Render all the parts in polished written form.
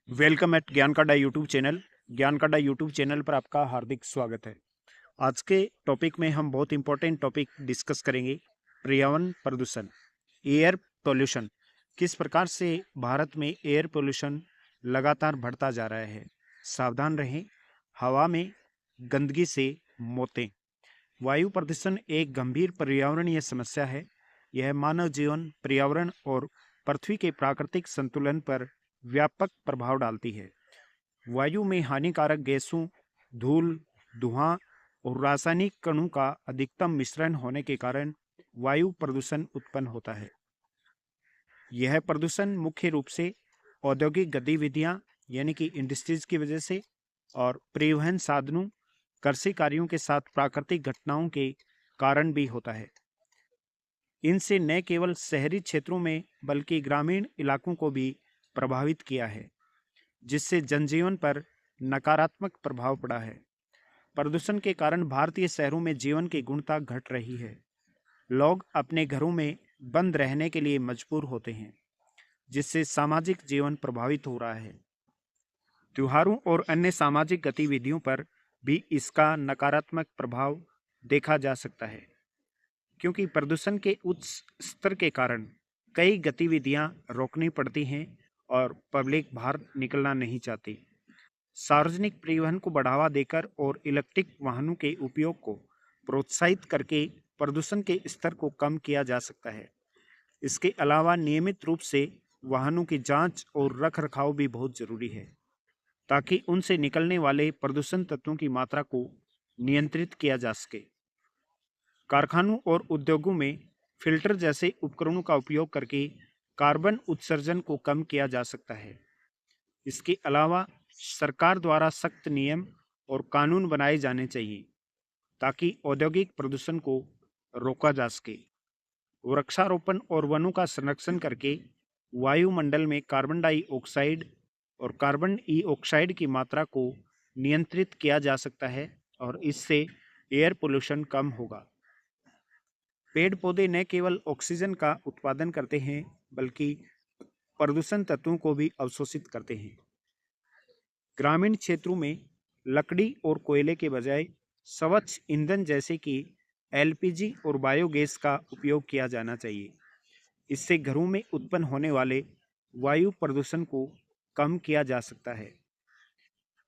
Welcome eight ज्ञान काडा YouTube channel. ज्ञान काडा यूट्यूब चैनल पर आपका हार्दिक स्वागत है। आज के टॉपिक में हम बहुत इंपॉर्टेंट टॉपिक डिस्कस करेंगे। पर्यावरण प्रदूषण, एयर पोल्यूशन। किस प्रकार से भारत में एयर पोल्यूशन लगातार बढ़ता जा रहा है। सावधान रहें, हवा में गंदगी से मौतें। वायु प्रदूषण एक गंभीर पर्यावरणीय समस्या है। यह मानव जीवन, पर्यावरण और पृथ्वी के प्राकृतिक संतुलन पर व्यापक प्रभाव डालती है। वायु में हानिकारक गैसों, धूल, धुआं और रासायनिक कणों का अधिकतम मिश्रण होने के कारण वायु प्रदूषण उत्पन्न होता है। यह प्रदूषण मुख्य रूप से औद्योगिक गतिविधियां यानी कि इंडस्ट्रीज की वजह से और परिवहन साधनों, कृषि कार्यों के साथ प्राकृतिक घटनाओं के कारण भी होता है। इनसे न केवल शहरी क्षेत्रों में बल्कि ग्रामीण इलाकों को भी प्रभावित किया है, जिससे जनजीवन पर नकारात्मक प्रभाव पड़ा है। प्रदूषण के कारण भारतीय शहरों में जीवन की गुणवत्ता घट रही है। लोग अपने घरों में बंद रहने के लिए मजबूर होते हैं, जिससे सामाजिक जीवन प्रभावित हो रहा है। त्योहारों और अन्य सामाजिक गतिविधियों पर भी इसका नकारात्मक प्रभाव देखा जा सकता है, क्योंकि प्रदूषण के उच्च स्तर के कारण कई गतिविधियां रोकनी पड़ती हैं और पब्लिक बाहर निकलना नहीं चाहती। सार्वजनिक परिवहन को बढ़ावा देकर और इलेक्ट्रिक वाहनों के उपयोग को प्रोत्साहित करके प्रदूषण के स्तर को कम किया जा सकता है। इसके अलावा नियमित रूप से वाहनों की जांच और रखरखाव भी बहुत जरूरी है, ताकि उनसे निकलने वाले प्रदूषण तत्वों की मात्रा को नियंत्रित किया जा सके। कारखानों और उद्योगों में फिल्टर जैसे उपकरणों का उपयोग करके कार्बन उत्सर्जन को कम किया जा सकता है। इसके अलावा सरकार द्वारा सख्त नियम और कानून बनाए जाने चाहिए, ताकि औद्योगिक प्रदूषण को रोका जा सके। वृक्षारोपण और वनों का संरक्षण करके वायुमंडल में कार्बन डाइऑक्साइड और कार्बन ई ऑक्साइड की मात्रा को नियंत्रित किया जा सकता है और इससे एयर पोल्यूशन कम होगा। पेड़ पौधे न केवल ऑक्सीजन का उत्पादन करते हैं, बल्कि प्रदूषण तत्वों को भी अवशोषित करते हैं। ग्रामीण क्षेत्रों में लकड़ी और कोयले के बजाय स्वच्छ ईंधन जैसे कि एलपीजी और बायोगैस का उपयोग किया जाना चाहिए। इससे घरों में उत्पन्न होने वाले वायु प्रदूषण को कम किया जा सकता है।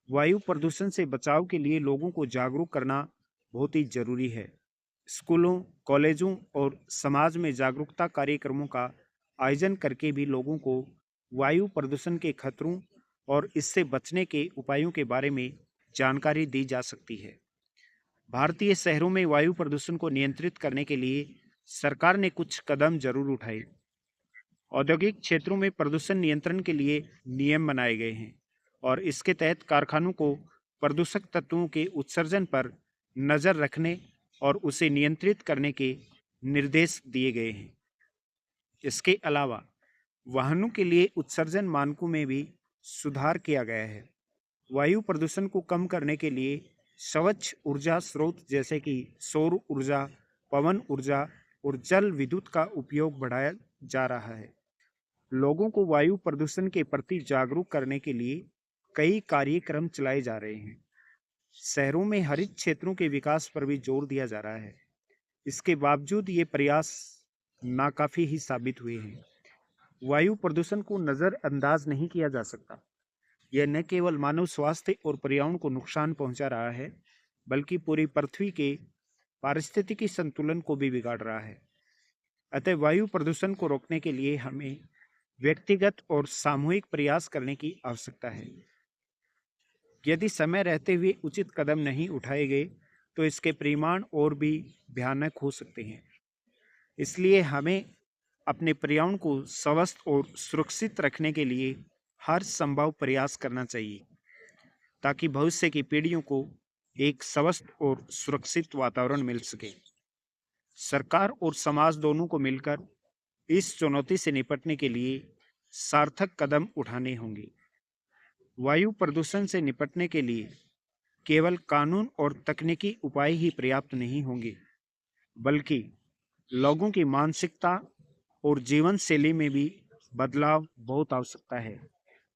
वायु प्रदूषण से बचाव के लिए लोगों को जागरूक करना बहुत ही जरूरी है। स्कूलों, कॉलेजों और समाज में जागरूकता कार्यक्रमों का आयोजन करके भी लोगों को वायु प्रदूषण के खतरों और इससे बचने के उपायों के बारे में जानकारी दी जा सकती है। भारतीय शहरों में वायु प्रदूषण को नियंत्रित करने के लिए सरकार ने कुछ कदम जरूर उठाए। औद्योगिक क्षेत्रों में प्रदूषण नियंत्रण के लिए नियम बनाए गए हैं और इसके तहत कारखानों को प्रदूषक तत्वों के उत्सर्जन पर नजर रखने और उसे नियंत्रित करने के निर्देश दिए गए हैं। इसके अलावा वाहनों के लिए उत्सर्जन मानकों में भी सुधार किया गया है। वायु प्रदूषण को कम करने के लिए स्वच्छ ऊर्जा स्रोत जैसे कि सौर ऊर्जा, पवन ऊर्जा और जल विद्युत का उपयोग बढ़ाया जा रहा है। लोगों को वायु प्रदूषण के प्रति जागरूक करने के लिए कई कार्यक्रम चलाए जा रहे हैं। शहरों में हरित क्षेत्रों के विकास पर भी जोर दिया जा रहा है। इसके बावजूद ये प्रयास नाकाफी ही साबित हुए हैं। वायु प्रदूषण को नज़रअंदाज नहीं किया जा सकता। यह न केवल मानव स्वास्थ्य और पर्यावरण को नुकसान पहुंचा रहा है, बल्कि पूरी पृथ्वी के पारिस्थितिकी संतुलन को भी बिगाड़ रहा है। अतः वायु प्रदूषण को रोकने के लिए हमें व्यक्तिगत और सामूहिक प्रयास करने की आवश्यकता है। यदि समय रहते हुए उचित कदम नहीं उठाए गए, तो इसके परिणाम और भी भयानक हो सकते हैं। इसलिए हमें अपने पर्यावरण को स्वस्थ और सुरक्षित रखने के लिए हर संभव प्रयास करना चाहिए, ताकि भविष्य की पीढ़ियों को एक स्वस्थ और सुरक्षित वातावरण मिल सके। सरकार और समाज दोनों को मिलकर इस चुनौती से निपटने के लिए सार्थक कदम उठाने होंगे। वायु प्रदूषण से निपटने के लिए केवल कानून और तकनीकी उपाय ही पर्याप्त नहीं होंगे, बल्कि लोगों की मानसिकता और जीवन शैली में भी बदलाव बहुत आवश्यकता है।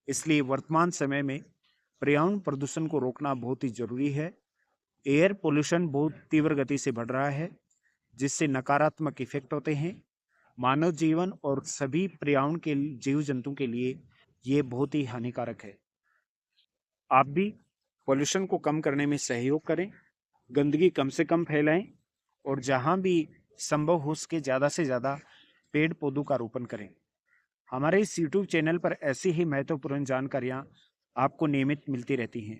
इसलिए वर्तमान समय में पर्यावरण प्रदूषण को रोकना बहुत ही जरूरी है। एयर पोल्यूशन बहुत तीव्र गति से बढ़ रहा है, जिससे नकारात्मक इफेक्ट होते हैं मानव जीवन और सभी पर्यावरण के जीव जंतु के लिए ये बहुत ही हानिकारक है। आप भी पोल्यूशन को कम करने में सहयोग करें, गंदगी कम से कम फैलाएं और जहां भी संभव हो सके ज़्यादा से ज़्यादा पेड़ पौधों का रोपण करें। हमारे इस यूट्यूब चैनल पर ऐसी ही महत्वपूर्ण जानकारियां आपको नियमित मिलती रहती हैं।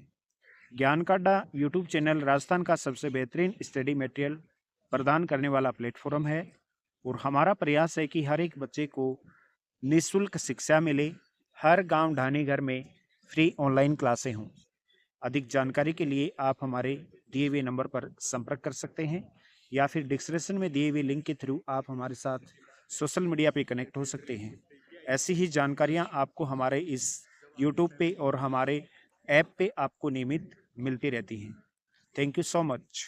ज्ञान का अड्डा यूट्यूब चैनल राजस्थान का सबसे बेहतरीन स्टडी मटेरियल प्रदान करने वाला प्लेटफॉर्म है और हमारा प्रयास है कि हर एक बच्चे को निःशुल्क शिक्षा मिले, हर गांव ढाणी घर में फ्री ऑनलाइन क्लासें हों। अधिक जानकारी के लिए आप हमारे दिए हुए नंबर पर संपर्क कर सकते हैं या फिर डिस्क्रिप्शन में दिए हुए लिंक के थ्रू आप हमारे साथ सोशल मीडिया पे कनेक्ट हो सकते हैं। ऐसी ही जानकारियां आपको हमारे इस यूट्यूब पे और हमारे ऐप पे आपको नियमित मिलती रहती हैं। Thank you so much.